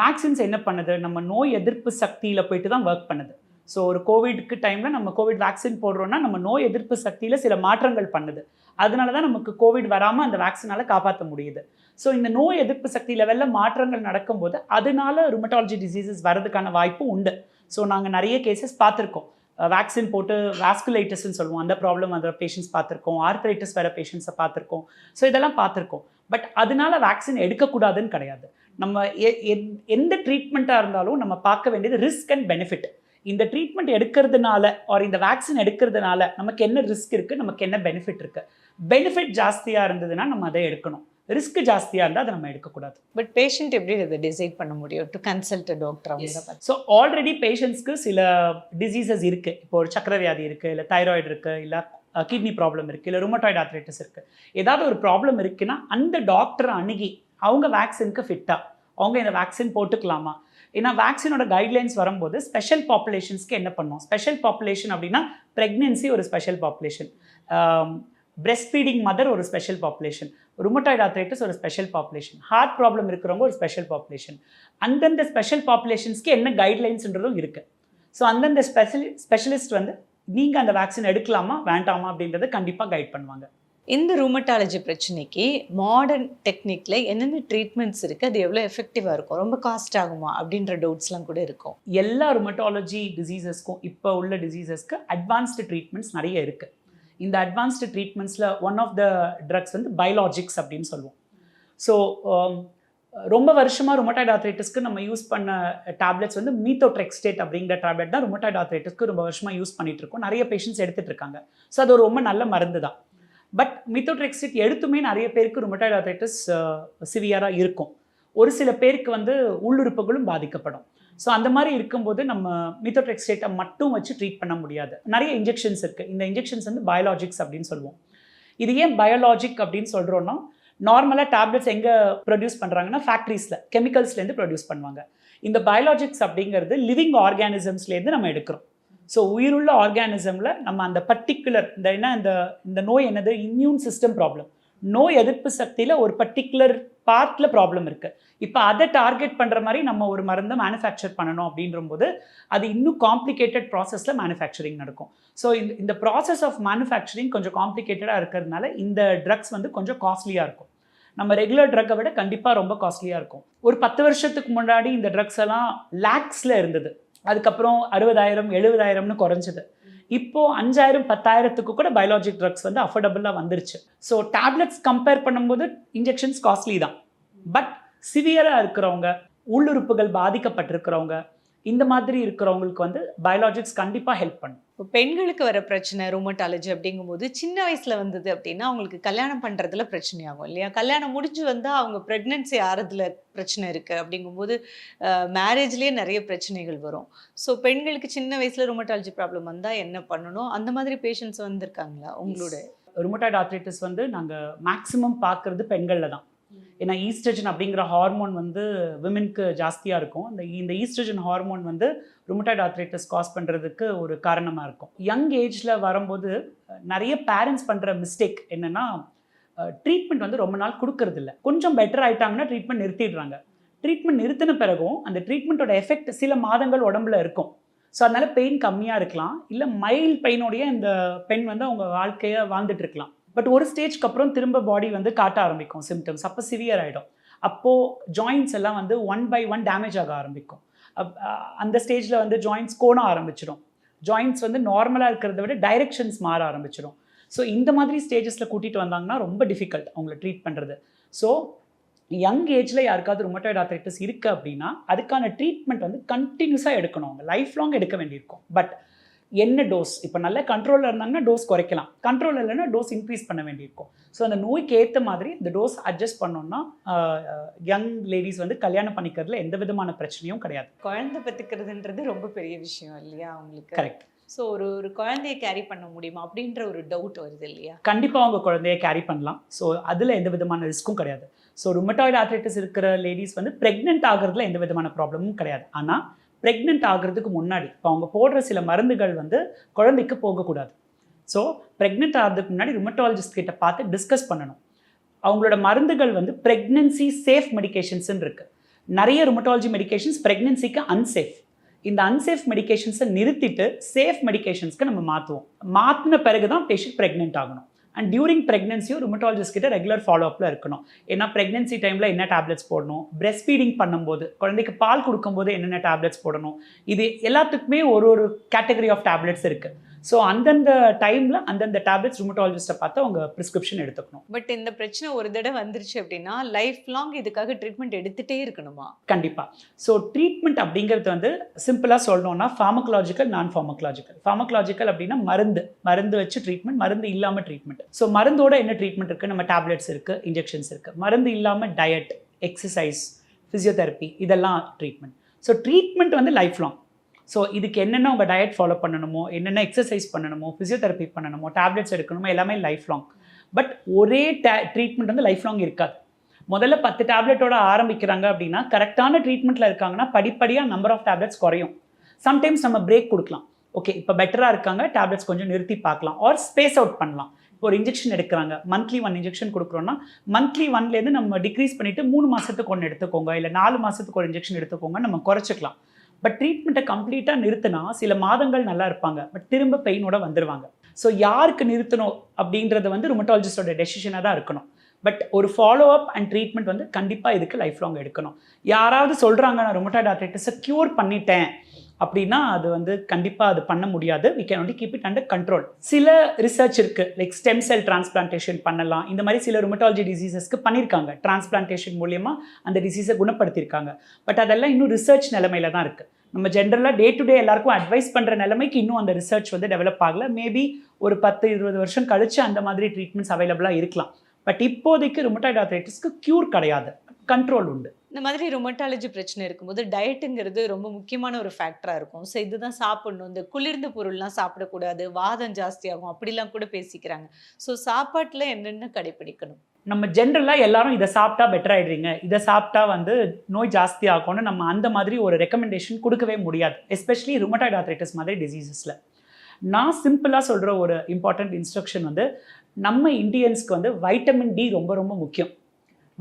வேக்சின்ஸ் என்ன பண்ணுது, நம்ம நோய் எதிர்ப்பு சக்தியில் போயிட்டு தான் ஒர்க் பண்ணுது. ஸோ ஒரு கோவிட்க்கு டைமில் நம்ம கோவிட் வேக்சின் போடுறோன்னா நம்ம நோய் எதிர்ப்பு சக்தியில் சில மாற்றங்கள் பண்ணுது. அதனால தான் நமக்கு கோவிட் வராமல் அந்த வேக்சினால் காப்பாற்ற முடியுது. ஸோ இந்த நோய் எதிர்ப்பு சக்தி லெவலில் மாற்றங்கள் நடக்கும்போது அதனால ருமட்டாலஜி டிசீசஸ் வரதுக்கான வாய்ப்பும் உண்டு. ஸோ நாங்கள் நிறைய கேசஸ் பார்த்துருக்கோம். வேக்சின் போட்டு வாஸ்குலைட்டிஸ்ன்னு சொல்லுவோம், அந்த ப்ராப்ளம் அந்த பேஷண்ட்ஸ் பார்த்துருக்கோம். ஆர்த்ரைட்டிஸ் வர பேஷண்ட்ஸை பார்த்துருக்கோம். ஸோ இதெல்லாம் பார்த்துருக்கோம். பட் அதனால வேக்சின் எடுக்கக்கூடாதுன்னு கிடையாது. நம்ம எந்த ட்ரீட்மெண்ட்டாக இருந்தாலும் நம்ம பார்க்க வேண்டியது ரிஸ்க் அண்ட் பெனிஃபிட். இந்த ட்ரீட்மெண்ட் எடுக்கிறதுனால ஆர் இந்த வேக்சின் எடுக்கிறதுனால நமக்கு என்ன ரிஸ்க் இருக்குது, நமக்கு என்ன பெனிஃபிட் இருக்குது. பெனிஃபிட் ஜாஸ்தியாக இருந்ததுன்னா நம்ம அதை எடுக்கணும், ரிஸ்க் ஜாஸ்தியாக இருந்தால் அதை நம்ம எடுக்கக்கூடாது. பட் பேஷண்ட் எப்படி அதை டிசைட் பண்ண முடியும் டு கன்சல்ட் டாக்டர் அவங்க? ஸோ ஆல்ரெடி பேஷண்ட்ஸ்க்கு சில டிசீசஸ் இருக்குது. இப்போ ஒரு சக்கரவியாதி இருக்குது, இல்லை தைராய்டு இருக்குது, இல்லை கிட்னி ப்ராப்ளம் இருக்குது, இல்லை ருமட்டாய்டு ஆர்த்ரைட்டிஸ் இருக்குது. ஏதாவது ஒரு ப்ராப்ளம் இருக்குன்னா அந்த டாக்டரை அணுகி அவங்க வேக்சினுக்கு ஃபிட்டாக அவங்க இந்த வேக்சின் போட்டுக்கலாமா. ஏன்னா வேக்சினோட கைட்லைன்ஸ் வரும்போது ஸ்பெஷல் பாப்புலேஷன்ஸ்க்கு என்ன பண்ணோம், ஸ்பெஷல் பாப்புலேஷன் அப்படின்னா ப்ரெக்னென்சி ஒரு special population, breast feeding mother ஒரு ஸ்பெஷல் பாப்புலேஷன், ருமட்டாய்டு ஆர்த்ரைட்டிஸ் ஒரு ஸ்பெஷல் பாப்புலேஷன், ஹார்ட் ப்ராப்ளம் இருக்கிறவங்க ஒரு ஸ்பெஷல் பாப்புலேஷன். அந்தந்த ஸ்பெஷல் பாப்புலேஷன்ஸ்க்கு என்ன கைட்லைன்ஸ்ன்றதும் இருக்குது. ஸோ அந்தந்த ஸ்பெஷலிஸ்ட் வந்து நீங்கள் அந்த வேக்சின் எடுக்கலாமா வேண்டாமா அப்படின்றத கண்டிப்பாக கைட் பண்ணுவாங்க. இந்த ரூமட்டாலஜி பிரச்சனைக்கு மாடர்ன் டெக்னிக்ல என்னென்ன ட்ரீட்மெண்ட்ஸ் இருக்குது, அது எவ்வளோ எஃபெக்டிவாக இருக்கும், ரொம்ப காஸ்ட் ஆகுமா அப்படின்ற டவுட்ஸ்லாம் கூட இருக்கும். எல்லா ருமட்டாலஜி டிசீசஸ்க்கும் இப்போ உள்ள டிசீசஸ்க்கு அட்வான்ஸ்டு ட்ரீட்மெண்ட்ஸ் நிறைய இருக்குது. இந்த அட்வான்ஸ்டு ட்ரீட்மெண்ட்ஸில் ஒன் ஆஃப் த ட்ரக்ஸ் வந்து பயாலஜிக்ஸ் அப்படின்னு சொல்லுவோம். ஸோ ரொம்ப வருஷமாக ருமட்டாய்டு ஆர்த்ரைட்டிஸ்க்கு நம்ம யூஸ் பண்ண டேப்லெட்ஸ் வந்து மீத்தோட்ரெக்ஸ்டேட் அப்படிங்கிற டேப்லெட் தான் ருமட்டாய்டு ஆர்த்ரைட்டிஸ்க்கு ரொம்ப வருஷமாக யூஸ் பண்ணிட்டு இருக்கோம். நிறைய பேஷண்ட்ஸ் எடுத்துகிட்டு இருக்காங்க. ஸோ அது ஒரு ரொம்ப நல்ல மருந்து தான். பட் மீத்தோட்ரெக்ஸ்டேட் எடுத்துமே நிறைய பேருக்கு ருமட்டாய்டு ஆர்த்ரைட்டிஸ் சிவியராக இருக்கும். ஒரு சில பேருக்கு வந்து உள்ளுறுப்புகளும் பாதிக்கப்படும். ஸோ அந்த மாதிரி இருக்கும்போது நம்ம மீத்தோட்ரெக்ஸ்டேட்டை மட்டும் வச்சு ட்ரீட் பண்ண முடியாது. நிறைய இன்ஜெக்ஷன்ஸ் இருக்குது. இந்த இன்ஜெக்ஷன்ஸ் வந்து பயாலஜிக்ஸ் அப்படின்னு சொல்லுவோம். இது ஏன் பயாலஜிக் அப்படின்னு சொல்கிறோன்னா, நார்மலாக டேப்லெட்ஸ் எங்கே ப்ரொடியூஸ் பண்ணுறாங்கன்னா ஃபேக்ட்ரிஸில் கெமிக்கல்ஸ்லேருந்து ப்ரொடியூஸ் பண்ணுவாங்க. இந்த பயாலஜிக்ஸ் அப்படிங்கிறது லிவிங் ஆர்கானிசம்ஸ்லேருந்து நம்ம எடுக்கிறோம். ஸோ உயிருள்ள ஆர்கானிசமில் நம்ம அந்த பர்டிகுலர் இந்த நோய் என்னது, இம்யூன் சிஸ்டம் ப்ராப்ளம், நோய் எதிர்ப்பு சக்தியில் ஒரு பர்டிகுலர் பார்ட்டில் ப்ராப்ளம் இருக்குது. இப்போ அதை டார்கெட் பண்ணுற மாதிரி நம்ம ஒரு மருந்தை மேனுஃபேக்சர் பண்ணணும் அப்படின்றபோது அது இன்னும் காம்ப்ளிகேட்டட் ப்ராசஸில் மேனுஃபேக்சரிங் நடக்கும். ஸோ இந்த ப்ராசஸ் ஆஃப் மேனுஃபேக்சரிங் கொஞ்சம் காம்ப்ளிகேட்டடாக இருக்கிறதுனால இந்த ட்ரக்ஸ் வந்து கொஞ்சம் காஸ்ட்லியாக இருக்கும். நம்ம ரெகுலர் ட்ரக்கை விட கண்டிப்பாக ரொம்ப காஸ்ட்லியாக இருக்கும். ஒரு 10 வருஷத்துக்கு முன்னாடி இந்த ட்ரக்ஸ் எல்லாம் லேக்ஸில் இருந்தது. அதுக்கப்புறம் 60,000 70,000ன்னு குறைஞ்சது. இப்போ 5,000 10,000க்கு கூட பயாலஜிக் ட்ரக்ஸ் வந்து அஃபோர்டபுளாக வந்துருச்சு. ஸோ டேப்லெட்ஸ் கம்பேர் பண்ணும்போது இன்ஜெக்ஷன்ஸ் காஸ்ட்லி தான். பட் சிவியராக இருக்கிறவங்க, உள்ளுறுப்புகள் பாதிக்கப்பட்டிருக்கிறவங்க, இந்த மாதிரி இருக்கிறவங்களுக்கு வந்து பயாலஜிக்ஸ் கண்டிப்பாக ஹெல்ப் பண்ணும். இப்போ பெண்களுக்கு வர பிரச்சனை ருமட்டாலஜி அப்படிங்கும்போது சின்ன வயசுல வந்தது அப்படின்னா அவங்களுக்கு கல்யாணம் பண்றதுல பிரச்சனையாகும் இல்லையா? கல்யாணம் முடிஞ்சு வந்தா அவங்க பிரெக்னன்சி ஆறதுல பிரச்சனை இருக்கு அப்படிங்கும்போது மேரேஜ்லயே நிறைய பிரச்சனைகள் வரும். ஸோ பெண்களுக்கு சின்ன வயசுல ருமட்டாலஜி ப்ராப்ளம் வந்தா என்ன பண்ணணும்? அந்த மாதிரி பேஷண்ட்ஸ் வந்திருக்காங்களா உங்களோட? ருமட்டாய்டு ஆர்த்ரைட்டிஸ் வந்து நாங்கள் மேக்ஸிமம் பார்க்குறது பெண்களில் தான். ஏன்னா ஈஸ்ட்ரஜன் அப்படிங்கிற ஹார்மோன் வந்து விமென்க்கு ஜாஸ்தியாக இருக்கும். இந்த ஈஸ்ட்ரஜன் ஹார்மோன் வந்து ருமட்டாய்டு ஆர்த்ரைட்டிஸ் காஸ் பண்ணுறதுக்கு ஒரு காரணமாக இருக்கும். யங் ஏஜில் வரும்போது நிறைய பேரண்ட்ஸ் பண்ணுற மிஸ்டேக் என்னென்னா, ட்ரீட்மெண்ட் வந்து ரொம்ப நாள் கொடுக்கறதில்ல. கொஞ்சம் பெட்டர் ஆகிட்டாங்கன்னா ட்ரீட்மெண்ட் நிறுத்திடுறாங்க. ட்ரீட்மெண்ட் நிறுத்தின பிறகும் அந்த ட்ரீட்மெண்ட்டோட எஃபெக்ட் சில மாதங்கள் உடம்புல இருக்கும். ஸோ அதனால பெயின் கம்மியாக இருக்கலாம், இல்லை மைல்ட் பெயினோடைய இந்த பெண் வந்து அவங்க வாழ்க்கையை வாழ்ந்துட்டு இருக்கலாம். பட் ஒரு ஸ்டேஜ்க்கு அப்புறம் திரும்ப பாடி வந்து காட்ட ஆரம்பிக்கும் சிம்டம்ஸ். அப்போ சிவியர் ஆகிடும். அப்போது ஜாயின்ட்ஸ் எல்லாம் வந்து 1 by 1 டேமேஜ் ஆக ஆரம்பிக்கும். அந்த ஸ்டேஜில் வந்து ஜாயின்ட்ஸ் கோண ஆரம்பிச்சிடும். ஜாயின்ட்ஸ் வந்து நார்மலாக இருக்கிறத விட டைரெக்ஷன்ஸ் மாற ஆரம்பிச்சிடும். ஸோ இந்த மாதிரி ஸ்டேஜஸில் கூட்டிகிட்டு வந்தாங்கன்னா ரொம்ப டிஃபிகல்ட் அவங்கள ட்ரீட் பண்ணுறது. ஸோ யங் ஏஜில் யாருக்காவது ருமட்டாய்டு ஆர்த்ரைட்டிஸ் இருக்குது அப்படின்னா அதுக்கான ட்ரீட்மெண்ட் வந்து கண்டினியூஸாக எடுக்கணும். அவங்க லைஃப் லாங் எடுக்க வேண்டியிருக்கும். பட் என்ன டோஸ், இப்போ நல்ல கண்ட்ரோலில் இருந்தாங்கன்னா டோஸ் குறைக்கலாம், கண்ட்ரோல் இல்லைன்னா டோஸ் இன்க்ரீஸ் பண்ண வேண்டியிருக்கும். ஸோ அந்த நோய்க்கு ஏற்ற மாதிரி இந்த டோஸ் அட்ஜஸ்ட் பண்ணோம்னா யங் லேடிஸ் வந்து கல்யாணம் பண்ணிக்கிறதுல எந்த விதமான பிரச்சனையும் கிடையாது. குழந்தை பெற்றுக்கிறதுன்றது ரொம்ப பெரிய விஷயம் இல்லையா அவங்களுக்கு? கரெக்ட். ஸோ ஒரு குழந்தைய கேரி பண்ண முடியுமா அப்படின்ற ஒரு டவுட் வருது இல்லையா? கண்டிப்பாக அவங்க குழந்தைய கேரி பண்ணலாம். ஸோ அதில் எந்த விதமான ரிஸ்க்கும் கிடையாது. ஸோ ருமட்டாய்டு ஆர்த்ரைட்டிஸ் இருக்கிற லேடிஸ் வந்து ப்ரெக்னென்ட் ஆகிறதுல எந்த விதமான ப்ராப்ளமும் கிடையாது. ஆனால் ப்ரெக்னென்ட் ஆகிறதுக்கு முன்னாடி இப்போ அவங்க போடுற சில மருந்துகள் வந்து குழந்தைக்கு போகக்கூடாது. ஸோ ப்ரெக்னென்ட் ஆகிறதுக்கு முன்னாடி ருமட்டாலஜிஸ்ட் கிட்ட பார்த்து டிஸ்கஸ் பண்ணணும். அவங்களோட மருந்துகள் வந்து ப்ரெக்னென்சி சேஃப் மெடிகேஷன்ஸ்ன்னு இருக்குது. நிறைய ருமட்டாலஜி மெடிகேஷன்ஸ் ப்ரெக்னென்சிக்கு அன்சேஃப். இந்த அன்சேஃப் மெடிகேஷன்ஸை நிறுத்திட்டு சேஃப் மெடிகேஷன்ஸ்க்கு நம்ம மாற்றுவோம். மாற்றின பிறகு தான் பேஷண்ட் ப்ரெக்னென்ட் ஆகணும். அண்ட் டியூரிங் ப்ரெக்னன்சியும் ருமட்டாலஜிஸ்ட் கிட்ட ரெகுலர் ஃபாலோஅப்பில் இருக்கணும். ஏன்னா ப்ரெக்னன்சி டைமில் என்ன டேப்லெட்ஸ் போடணும், பிரெஸ்ட் ஃபீடிங் பண்ணும்போது குழந்தைக்கு பால் கொடுக்கும்போது என்னென்ன டேப்லெட்ஸ் போடணும், இது எல்லாத்துக்குமே ஒரு கேட்டகரி ஆஃப் டேப்லெட்ஸ் இருக்குது. ஸோ அந்தந்த டைமில் அந்தந்த டேப்லெட்ஸ் ருமட்டாலஜிஸ்ட்டை பார்த்து அவங்க ப்ரிஸ்கிரிப்ஷன் எடுத்துக்கணும். பட் இந்த பிரச்சனை ஒரு தடவை வந்துருச்சு அப்படின்னா லைஃப் லாங் இதுக்காக ட்ரீட்மெண்ட் எடுத்துகிட்டே இருக்கணுமா? கண்டிப்பாக. ஸோ ட்ரீட்மெண்ட் அப்படிங்கிறது வந்து சிம்பிளாக சொல்லணும்னா ஃபார்மகலாஜிக்கல், நான் ஃபார்மகலாஜிக்கல். ஃபார்மகலாஜிக்கல் அப்படின்னா மருந்து வச்சு ட்ரீட்மெண்ட், மருந்து இல்லாமல் ட்ரீட்மெண்ட். ஸோ மருந்தோட என்ன ட்ரீட்மெண்ட் இருக்குது, நம்ம டேப்லெட்ஸ் இருக்குது, இன்ஜெக்ஷன்ஸ் இருக்குது. மருந்து இல்லாமல் டயட், எக்ஸசைஸ், ஃபிசியோதெரப்பி, இதெல்லாம் ட்ரீட்மெண்ட். ஸோ ட்ரீட்மெண்ட் வந்து லைஃப் லாங். ஸோ இதுக்கு என்னென்ன உங்கள் டயட் ஃபாலோ பண்ணணுமோ, என்னென்ன எக்ஸசைஸ் பண்ணணுமோ, ஃபிசியோதெரப்பி பண்ணணுமோ, டேப்லெட்ஸ் எடுக்கணுமோ, எல்லாமே லைஃப் லாங். பட் ஒரே ட்ரீட்மெண்ட் வந்து லைஃப் லாங் இருக்காது. முதல்ல 10 டேப்லெட்டோட ஆரம்பிக்கிறாங்க அப்படின்னா கரெக்டான ட்ரீட்மெண்ட்டில் இருக்காங்கன்னா படிப்படியாக நம்பர் ஆஃப் டேப்லெட்ஸ் குறையும். சம்டைம்ஸ் நம்ம பிரேக் கொடுக்கலாம். ஓகே இப்போ பெட்டராக இருக்காங்க, டேப்லெட்ஸ் கொஞ்சம் நிறுத்தி பார்க்கலாம், ஆர் ஸ்பேஸ் அவுட் பண்ணலாம். இப்போ ஒரு இன்ஜெக்ஷன் எடுக்கிறாங்க, மந்த்லி 1 இன்ஜெக்ஷன் கொடுக்குறோன்னா மந்த்லி 1லேருந்து நம்ம டிக்ரீஸ் பண்ணிவிட்டு 3 மாதத்துக்கு 1 எடுத்துக்கோங்க, இல்லை 4 மாதத்துக்கு 1 இன்ஜெக்ஷன் எடுத்துக்கோங்க, நம்ம குறைச்சிக்கலாம். பட் ட்ரீட்மெண்ட்டை கம்ப்ளீட்டாக நிறுத்தினா சில மாதங்கள் நல்லா இருப்பாங்க, பட் திரும்ப பெயினோட வந்துடுவாங்க. ஸோ யாருக்கு நிறுத்தணும் அப்படின்றது வந்து ருமட்டாலஜிஸ்டோட டெசிஷனாக தான் இருக்கணும். பட் ஒரு ஃபாலோ அப் அண்ட் ட்ரீட்மெண்ட் வந்து கண்டிப்பாக இதுக்கு லைஃப் லாங் எடுக்கணும். யாராவது சொல்கிறாங்க நான் ருமட்டாய்டு ஆர்த்ரைட்டிஸை க்யூர் பண்ணிட்டேன் அப்படின்னா அது வந்து கண்டிப்பாக அது பண்ண முடியாது. we can only keep it under control. சில ரிசர்ச் இருக்குது, லைக் ஸ்டெம் செல் டிரான்ஸ்பிளான்டேஷன் பண்ணலாம். இந்த மாதிரி சில ருமட்டாலஜி டிசீசஸ்க்கு பண்ணியிருக்காங்க. டிரான்ஸ்பிளான்டேஷன் மூலியமாக அந்த டிசீஸை குணப்படுத்தியிருக்காங்க. பட் அதெல்லாம் இன்னும் ரிசர்ச் நிலைமையில தான் இருக்குது. நம்ம ஜென்ரலாக டே டு டே எல்லாருக்கும் அட்வைஸ் பண்ணுற நிலைமைக்கு இன்னும் அந்த ரிசர்ச் வந்து டெவலப் ஆகலை. மேபி ஒரு 10-20 வருஷம் கழிச்சு அந்த மாதிரி ட்ரீட்மெண்ட்ஸ் அவைலபிளாக இருக்கலாம். பட் இப்போதைக்கு ருமட்டாய்டு ஆர்த்ரைட்டிஸ்க்கு க்யூர் கிடையாது, கண்ட்ரோல் உண்டு. இந்த மாதிரி ருமட்டாலஜி பிரச்சனை இருக்கும்போது டயட்டுங்கிறது ரொம்ப முக்கியமான ஒரு ஃபேக்டராக இருக்கும். ஸோ இதுதான் சாப்பிடணும், இந்த குளிர்ந்த பொருள்லாம் சாப்பிடக்கூடாது, வாதம் ஜாஸ்தியாகும் அப்படிலாம் கூட பேசிக்கிறாங்க. ஸோ சாப்பாட்டில் என்னென்ன கடைப்பிடிக்கணும்? நம்ம ஜென்ரலாக எல்லாரும் இதை சாப்பிட்டா பெட்டர் ஆகிடுறீங்க, இதை சாப்பிட்டா வந்து நோய் ஜாஸ்தி ஆகும்னு நம்ம அந்த மாதிரி ஒரு ரெக்கமெண்டேஷன் கொடுக்கவே முடியாது. எஸ்பெஷலி ருமட்டாய்டு ஆர்த்ரைட்டிஸ் மாதிரி டிசீசஸில் நான் சிம்பிளாக சொல்கிற ஒரு இம்பார்ட்டண்ட் இன்ஸ்ட்ரக்ஷன் வந்து நம்ம இந்தியன்ஸ்க்கு வந்து வைட்டமின் டி ரொம்ப ரொம்ப முக்கியம்.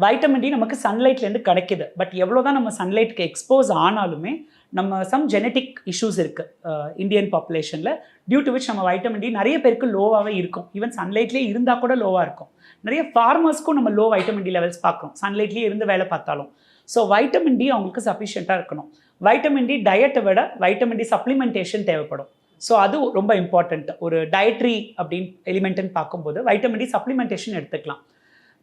வைட்டமின் டி நமக்கு சன்லைட்லேருந்து கிடைக்கிது. பட் எவ்வளோ தான் நம்ம சன்லைட்டுக்கு எக்ஸ்போஸ் ஆனாலுமே நம்ம சம் ஜெனட்டிக் இஷ்யூஸ் இருக்குது இந்தியன் பாப்புலேஷனில், டியூ டு விச் நம்ம வைட்டமின் டி நிறைய பேருக்கு லோவாகவே இருக்கும். ஈவன் சன்லைட்லேயே இருந்தால் கூட லோவாக இருக்கும். நிறைய ஃபார்மர்ஸ்க்கும் நம்ம லோ வைட்டமின் டி லெவல்ஸ் பார்க்குறோம், சன்லைட்லேயே இருந்து வேலை பார்த்தாலும். ஸோ வைட்டமின் டி அவங்களுக்கு சஃபிஷியண்ட்டாக இருக்கணும். வைட்டமின் டி டயட்டை விட வைட்டமின் டி சப்ளிமெண்டேஷன் தேவைப்படும். ஸோ அது ரொம்ப இம்பார்ட்டண்ட். ஒரு டயட்ரி அப்படின்னு எலிமெண்ட்டுன்னு பார்க்கும்போது வைட்டமின் டி சப்ளிமெண்டேஷன் எடுத்துக்கலாம்.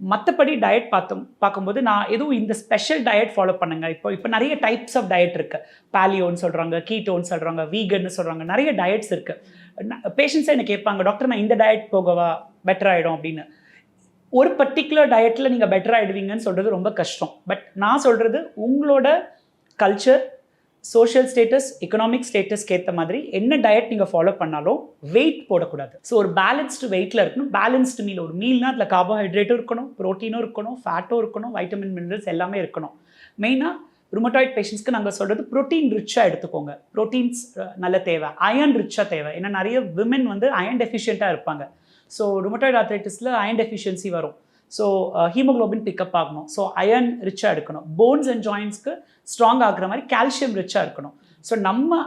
மற்றபடி டயட் பார்க்கும்போது நான் எதுவும் இந்த ஸ்பெஷல் டயட் ஃபாலோ பண்ணுங்க. இப்போ நிறைய டைப்ஸ் ஆஃப் டயட் இருக்குது. பேலியோன்னு சொல்கிறாங்க, கீட்டோன்னு சொல்கிறாங்க, வீகன்னு சொல்கிறாங்க, நிறைய டயட்ஸ் இருக்குது. பேஷண்ட்ஸே என்ன கேட்பாங்க, டாக்டர் நான் இந்த டயட் போகவா பெட்டர் ஆகிடும் அப்படின்னு. ஒரு பர்டிகுலர் டயட்டில் நீங்கள் பெட்டர் ஆகிடுவீங்கன்னு சொல்கிறது ரொம்ப கஷ்டம். பட் நான் சொல்கிறது உங்களோட கல்ச்சர், சோஷியல் ஸ்டேட்டஸ், எக்கனாமிக் ஸ்டேட்டஸ்க்கு ஏற்ற மாதிரி என்ன டயட் நீங்கள் ஃபாலோ பண்ணாலும் வெயிட் போடக்கூடாது. ஸோ ஒரு பேலன்ஸ்டு வெயிட்டில் இருக்கணும். பேலன்ஸ்டு மீல், ஒரு மீல்னால் அதில் கார்போஹைட்ரேட்டும் இருக்கணும், ப்ரோட்டீனும் இருக்கணும், ஃபேட்டும் இருக்கணும், வைட்டமின் மினரல்ஸ் எல்லாமே இருக்கணும். மெயினாக ருமட்டாய்ட் பேஷண்ட்ஸ்க்கு நாங்கள் சொல்கிறது ப்ரோட்டீன் ரிச்சாக எடுத்துக்கோங்க. ப்ரோட்டீன்ஸ் நல்ல தேவை, அயன் ரிச்சாக தேவை. ஏன்னா நிறைய விமன் வந்து அயன் டெஃபிஷியண்ட்டாக இருப்பாங்க. ஸோ ருமட்டாய்ட் ஆர்த்ரைட்டிஸில் அயன் டெஃபிஷியன்சி வரும். ஸோ ஹீமோக்ளோபின் பிக்கப் ஆகணும். ஸோ அயன் ரிச்சாக எடுக்கணும். போன்ஸ் அண்ட் ஜாயின்ஸ்க்கு ஸ்ட்ராங் ஆகுற மாதிரி கால்சியம் ரிச்சாக இருக்கணும். ஸோ நம்ம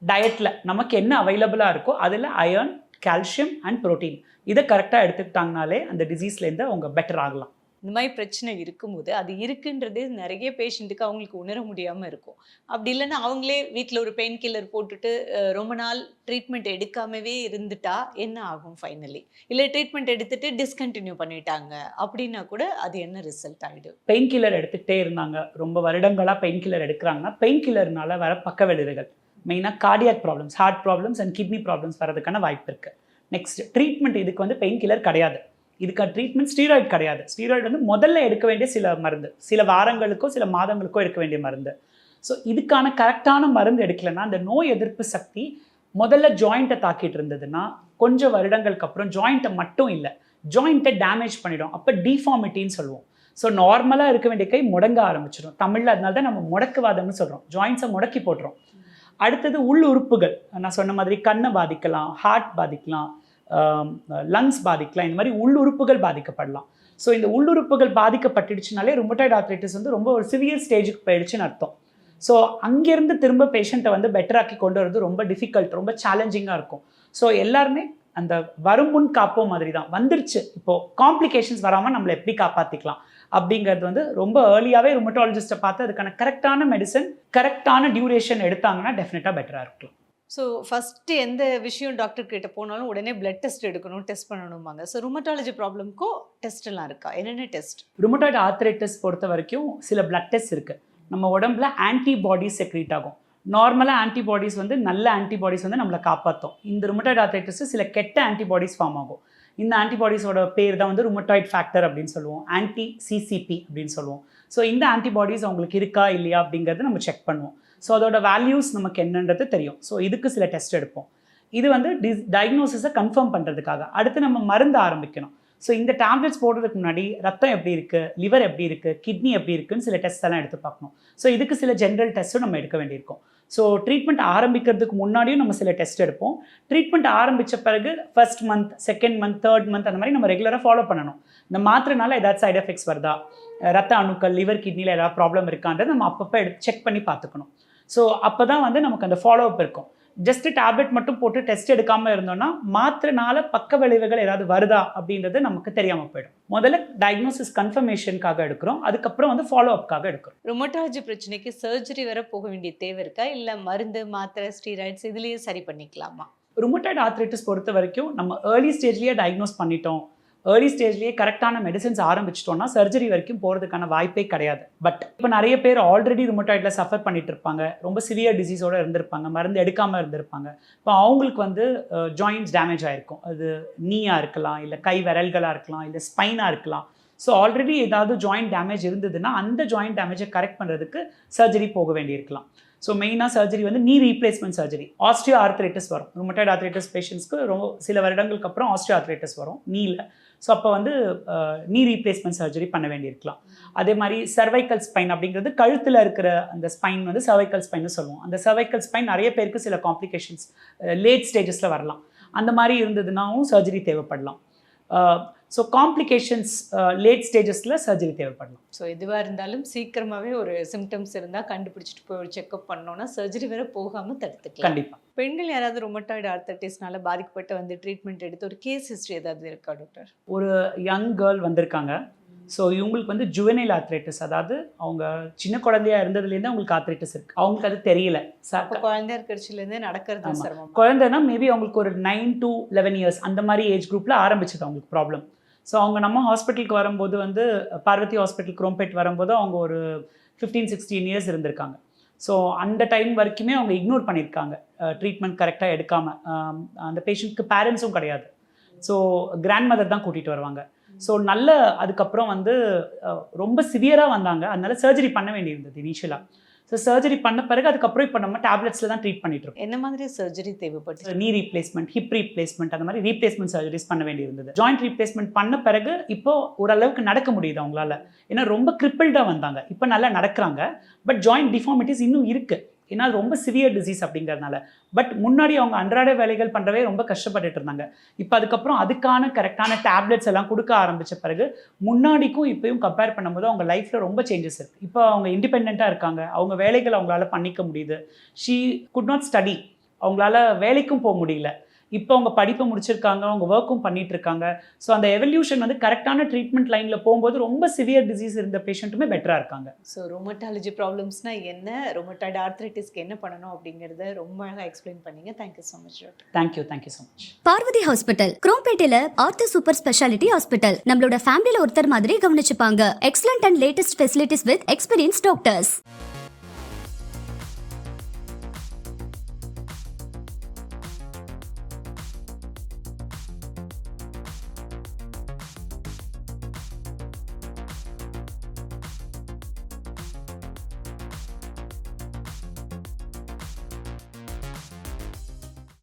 டயட்டில் நமக்கு என்ன அவைலபிளாக இருக்கோ அதில் அயர்ன், கால்சியம் அண்ட் ப்ரோட்டீன் இதை கரெக்டாக எடுத்துக்கிட்டாங்கனாலே அந்த டிசீஸ்லேருந்து அவங்க பெட்டர் ஆகலாம். இந்த மாதிரி பிரச்சனை இருக்கும்போது அது இருக்குன்றதே நிறைய பேஷண்ட்டுக்கு அவங்களுக்கு உணர முடியாமல் இருக்கும். அப்படி இல்லைன்னா அவங்களே வீட்டில் ஒரு பெயின் கில்லர் போட்டுட்டு ரொம்ப நாள் ட்ரீட்மெண்ட் எடுக்காமவே இருந்துட்டா என்ன ஆகும் ஃபைனலி? இல்லை ட்ரீட்மெண்ட் எடுத்துட்டு டிஸ்கண்டினியூ பண்ணிட்டாங்க அப்படின்னா கூட அது என்ன ரிசல்ட் ஆகிடும்? பெயின் கில்லர் எடுத்துகிட்டே இருந்தாங்க, ரொம்ப வருடங்களாக பெயின் கில்லர் எடுக்கிறாங்கன்னா பெயின் கில்லர்னால வர பக்க விளைவுகள், மெயினாக cardiac problems, heart problems and kidney problems வரதுக்கான வாய்ப்பு இருக்குது. நெக்ஸ்ட் ட்ரீட்மெண்ட், இதுக்கு வந்து பெயின் கில்லர் கிடையாது, இதுக்கான ட்ரீட்மெண்ட் ஸ்டீராய்டு கிடையாது. ஸ்டீராய்டு வந்து முதல்ல எடுக்க வேண்டிய சில மருந்து, சில வாரங்களுக்கோ சில மாதங்களுக்கோ எடுக்க வேண்டிய மருந்து. ஸோ இதுக்கான கரெக்டான மருந்து எடுக்கலைன்னா அந்த நோய் எதிர்ப்பு சக்தி முதல்ல ஜாயிண்ட்டை தாக்கிட்டு இருந்ததுன்னா கொஞ்சம் வருடங்களுக்கு அப்புறம் ஜாயிண்ட்டை மட்டும் இல்லை, ஜாயிண்ட்டை டேமேஜ் பண்ணிடும். அப்போ டிஃபார்மிட்டின்னு சொல்லுவோம். ஸோ நார்மலாக இருக்க வேண்டிய கை முடங்க ஆரம்பிச்சிடும். தமிழில் அதனால தான் நம்ம முடக்குவாதம்னு சொல்கிறோம். ஜாயிண்ட்ஸை முடக்கி போட்டுரும். அடுத்தது உள் உறுப்புகள், நான் சொன்ன மாதிரி கண்ணை பாதிக்கலாம், ஹார்ட் பாதிக்கலாம், லங்ஸ் பாதிக்கலாம், இந்த மாதிரி உள்ளுறுப்புகள் பாதிக்கப்படலாம். ஸோ இந்த உள்ளுறுப்புகள் பாதிக்கப்பட்டுடுச்சுனாலே ருமட்டாய்டு ஆர்த்ரைட்டிஸ் வந்து ரொம்ப ஒரு சிவியர் ஸ்டேஜுக்கு போயிடுச்சுன்னு அர்த்தம். ஸோ அங்கேருந்து திரும்ப பேஷண்ட்டை வந்து பெட்டராக்கி கொண்டு வரது ரொம்ப டிஃபிகல்ட், ரொம்ப சேலஞ்சிங்காக இருக்கும். ஸோ எல்லாருமே அந்த வரும் முன் காப்போம் மாதிரி தான் வந்துருச்சு. இப்போது காம்ப்ளிகேஷன்ஸ் வராமல் நம்மளை எப்படி காப்பாற்றிக்கலாம் அப்படிங்கிறது வந்து ரொம்ப ஏர்லியாகவே ருமட்டாலஜிஸ்ட்டை பார்த்து அதுக்கான கரெக்டான மெடிசன், கரெக்டான டியூரேஷன் எடுத்தாங்கன்னா டெஃபினட்டாக பெட்டராக இருக்கலாம். ஸோ ஃபஸ்ட்டு எந்த விஷயம் டாக்டர் கிட்ட போனாலும் உடனே பிளட் டெஸ்ட் எடுக்கணும், டெஸ்ட் பண்ணணுமாங்க. ஸோ ருமட்டாலஜி ப்ராப்ளம்க்கும் டெஸ்ட் எல்லாம் இருக்கா? என்னென்ன டெஸ்ட்? ருமட்டாய்டு ஆர்த்ரைட்டிஸ் பொறுத்த வரைக்கும் சில பிளட் டெஸ்ட் இருக்குது. நம்ம உடம்புல ஆன்டிபாடிஸ் செக்ரீட் ஆகும். நார்மலாக ஆன்டிபாடிஸ் வந்து நல்ல ஆன்டிபாடிஸ் வந்து நம்மளை காப்பாற்றும். இந்த ருமட்டாய்டு ஆர்த்ரைட்டிஸ் சில கெட்ட ஆன்டிபாடிஸ் ஃபார்ம் ஆகும். இந்த ஆன்டிபாடிஸோட பேர் தான் வந்து ருமட்டாய்டு ஃபேக்டர் அப்படின்னு சொல்லுவோம், ஆன்டி சிசிபி அப்படின்னு சொல்லுவோம். ஸோ இந்த ஆன்டிபாடிஸ் அவங்களுக்கு இருக்கா இல்லையா அப்படிங்கிறத நம்ம செக் பண்ணுவோம். ஸோ அதோட வேல்யூஸ் நமக்கு என்னன்றது தெரியும். ஸோ இதுக்கு சில டெஸ்ட் எடுப்போம். இது வந்து டயக்னோசிஸை கன்ஃபார்ம் பண்ணுறதுக்காக. அடுத்து நம்ம மருந்து ஆரம்பிக்கணும். ஸோ இந்த டேப்லெட்ஸ் போடுறதுக்கு முன்னாடி ரத்தம் எப்படி இருக்குது, லிவர் எப்படி இருக்குது, கிட்னி எப்படி இருக்குன்னு சில டெஸ்ட் எல்லாம் எடுத்து பார்க்கணும். ஸோ இதுக்கு சில ஜென்ரல் டெஸ்ட்டும் நம்ம எடுக்க வேண்டியிருக்கும். ஸோ ட்ரீட்மெண்ட் ஆரம்பிக்கிறதுக்கு முன்னாடியும் நம்ம சில டெஸ்ட் எடுப்போம். ட்ரீட்மெண்ட் ஆரம்பித்த பிறகு first month, second month, third month அந்த மாதிரி நம்ம ரெகுலராக ஃபாலோ பண்ணணும். இந்த மாத்திரைனால ஏதாவது சைட் எஃபெக்ட்ஸ் வருதா, ரத்த அணுக்கள், லிவர், கிட்னியில் ஏதாவது ப்ராப்ளம் இருக்கான்றது நம்ம அப்பப்போ செக் பண்ணி பார்த்துக்கணும். ஸோ அப்போ தான் வந்து நமக்கு அந்த ஃபாலோ அப் இருக்கும். ஜஸ்ட் டேப்லெட் மட்டும் போட்டு டெஸ்ட் எடுக்காமல் இருந்தோம்னா மாத்திரைனால பக்க விளைவுகள் ஏதாவது வருதா அப்படின்றது நமக்கு தெரியாமல் போயிடும். முதல்ல டயக்னோசிஸ் கன்ஃபர்மேஷனுக்காக எடுக்கிறோம், அதுக்கப்புறம் வந்து ஃபாலோ அப்காக எடுக்கிறோம். ருமட்டாலஜி பிரச்சனைக்கு சர்ஜரி வர போக வேண்டிய தேவை இருக்கா, இல்லை மருந்து, மாத்திரை, ஸ்டீராய்ட்ஸ் இதுலேயே சரி பண்ணிக்கலாமா? ருமட்டாய்டு ஆர்த்ரைட்டிஸ் பொறுத்த வரைக்கும் நம்ம ஏர்லி ஸ்டேஜ்லேயே டயக்னோஸ் பண்ணிட்டோம், ஏர்லி ஸ்டேஜ்லேயே கரெக்டான மெடிசன்ஸ் ஆரம்பிச்சிட்டோம்னா சர்ஜரி வரைக்கும் போகிறதுக்கான வாய்ப்பே கிடையாது. பட் இப்போ நிறைய பேர் ஆல்ரெடி ருமட்டாய்டில் சஃபர் பண்ணிட்டு இருப்பாங்க, ரொம்ப சிவியர் டிசீஸோடு இருந்திருப்பாங்க, மருந்து எடுக்காமல் இருந்திருப்பாங்க. இப்போ அவங்களுக்கு வந்து ஜாயின்ட்ஸ் டேமேஜ் ஆகிருக்கும். அது நீயாக இருக்கலாம், இல்லை கை விரல்களாக இருக்கலாம், இல்லை ஸ்பைனாக இருக்கலாம். ஸோ ஆல்ரெடி ஏதாவது ஜாயிண்ட் டேமேஜ் இருந்ததுன்னா அந்த ஜாயிண்ட் டேமேஜை கரெக்ட் பண்ணுறதுக்கு சர்ஜரி போக வேண்டியிருக்கலாம். ஸோ மெயினாக சர்ஜரி வந்து knee replacement surgery. Osteo arthritis வரும் ருமட்டாய்டு ஆர்த்ரைட்டிஸ் பேஷண்ட்ஸ்க்கு, ரொம்ப சில வருடங்களுக்கு அப்புறம் ஆஸ்டியோ ஆர்த்ரைட்டிஸ் வரும் நீல. ஸோ அப்போ வந்து நீ ரீப்ளேஸ்மெண்ட் சர்ஜரி பண்ண வேண்டியிருக்கலாம். அதே மாதிரி சர்வைக்கல் ஸ்பைன் அப்படிங்கிறது கழுத்தில் இருக்கிற அந்த ஸ்பைன் வந்து சர்வைக்கல் ஸ்பைன்னு சொல்லுவோம். அந்த சர்வைக்கல் ஸ்பைன் நிறைய பேருக்கு சில காம்ப்ளிகேஷன்ஸ் லேட் ஸ்டேஜஸில் வரலாம். அந்த மாதிரி இருந்ததுனாவும் சர்ஜரி தேவைப்படலாம். ஸோ காம்ப்ளிகேஷன்ஸ் லேட் ஸ்டேஜஸில் சர்ஜரி தேவைப்படலாம். ஸோ எதுவாக இருந்தாலும் சீக்கிரமாகவே ஒரு சிம்டம்ஸ் இருந்தால் கண்டுபிடிச்சிட்டு போய் ஒரு செக்அப் பண்ணோன்னா சர்ஜரி வேற போகாமல் தடுத்துக்கலாம். கண்டிப்பாக. பெண்கள் யாராவது ருமட்டாய்டு ஆர்த்ரைட்டிஸ்னால பாதிக்கப்பட்டு வந்து ட்ரீட்மெண்ட் எடுத்து ஒரு கேஸ் ஹிஸ்ட்ரி ஏதாவது இருக்கா டாக்டர்? ஒரு யங் கேர்ள் வந்திருக்காங்க. ஸோ இவங்களுக்கு வந்து ஜுவனைல் ஆர்த்ரைட்டிஸ், அதாவது அவங்க சின்ன குழந்தையா இருந்ததுலேருந்து அவங்களுக்கு ஆர்த்ரைட்டிஸ் இருக்குது, அவங்களுக்கு அது தெரியல. குழந்தையா இருக்கிறதுலேருந்தே நடக்கிறது சிரமம். குழந்தைன்னா மேபி அவங்களுக்கு ஒரு 9 to 11 years அந்த மாதிரி ஏஜ் குரூப்பில் ஆரம்பிச்சது அவங்களுக்கு ப்ராப்ளம். ஸோ அவங்க நம்ம ஹாஸ்பிட்டலுக்கு வரும்போது வந்து பார்வதி ஹாஸ்பிட்டல் குரோம்பேட் வரும்போது அவங்க ஒரு 15-16 இயர்ஸ் இருந்திருக்காங்க. ஸோ அந்த டைம் வரைக்குமே அவங்க இக்னோர் பண்ணியிருக்காங்க, ட்ரீட்மெண்ட் கரெக்டாக எடுக்காமல். அந்த பேஷண்ட்க்கு பேரண்ட்ஸும் கிடையாது, ஸோ கிராண்ட் மதர் தான் கூட்டிகிட்டு வருவாங்க. ஸோ நல்ல அதுக்கப்புறம் வந்து ரொம்ப சிவியராக வந்தாங்க, அதனால சர்ஜரி பண்ண வேண்டியிருந்தது இனிஷியலாக. ஸோ சர்ஜரி பண்ண பிறகு அதுக்கப்புறம் இப்போ நம்ம டேப்லெட்ஸில் தான் ட்ரீட் பண்ணிட்டு இருக்கோம். என்ன மாதிரி surgery தேவைப்பட்டு? Knee replacement, hip replacement, அந்த மாதிரி ரீப்ளேஸ்மெண்ட் சர்ஜரிஸ் பண்ண வேண்டியிருந்தது. ஜாயிண்ட் ரீப்ளேஸ்மெண்ட் பண்ண பிறகு இப்போ ஓரளவுக்கு நடக்க முடியுது அவங்களால. ஏன்னா ரொம்ப கிரிப்பிள்டாக வந்தாங்க, இப்போ நல்லா நடக்கிறாங்க. பட் ஜாயிண்ட் டிஃபார்மிட்டிஸ் இன்னும் இருக்குது, ஏன்னா அது ரொம்ப சிவியர் டிசீஸ் அப்படிங்கிறதுனால. பட் முன்னாடி அவங்க அன்றாட வேலைகள் பண்ணுறவே ரொம்ப கஷ்டப்பட்டுட்டு இருந்தாங்க. இப்போ அதுக்கப்புறம் அதுக்கான கரெக்டான டேப்லெட்ஸ் எல்லாம் கொடுக்க ஆரம்பித்த பிறகு முன்னாடிக்கும் இப்போயும் கம்பேர் பண்ணும்போது அவங்க லைஃப்பில் ரொம்ப சேஞ்சஸ் இருக்குது. இப்போ அவங்க இண்டிபெண்ட்டாக இருக்காங்க, அவங்க வேலைகள் அவங்களால பண்ணிக்க முடியுது. ஷீ குட் நாட் ஸ்டடி, அவங்களால வேலைக்கும் போக முடியல. இப்போ அவங்க படிப்பை முடிச்சிருக்காங்க, அவங்க ஒர்க்கும் பண்ணிட்டு இருக்காங்க. ஸோ அந்த எவல்யூஷன் வந்து கரெக்டான ட்ரீட்மெண்ட் லைனில் போகும்போது ரொம்ப சிவியர் டிசீஸ் இருந்த பேஷண்ட்டுமே பெட்டராக இருக்காங்க. ஸோ ரொமட்டாலஜி ப்ராப்ளம்ஸ்னா என்ன, ரொமட்டாய்டு ஆர்த்ரைட்டிஸ்க்கு என்ன பண்ணணும் அப்படிங்கிறத ரொம்ப அழகாக எக்ஸ்பிளைன் பண்ணீங்க. Thank you so much doctor. Thank you so much. Parvathi hospital குரோம்பேட்டையில ஆர்த்தோ சூப்பர் ஸ்பெஷாலிட்டி ஹாஸ்பிட்டல். நம்மளோட ஃபேமிலில ஒருத்தர் மாதிரி கவனிச்சுப்பாங்க. Excellent and latest facilities with experience doctors.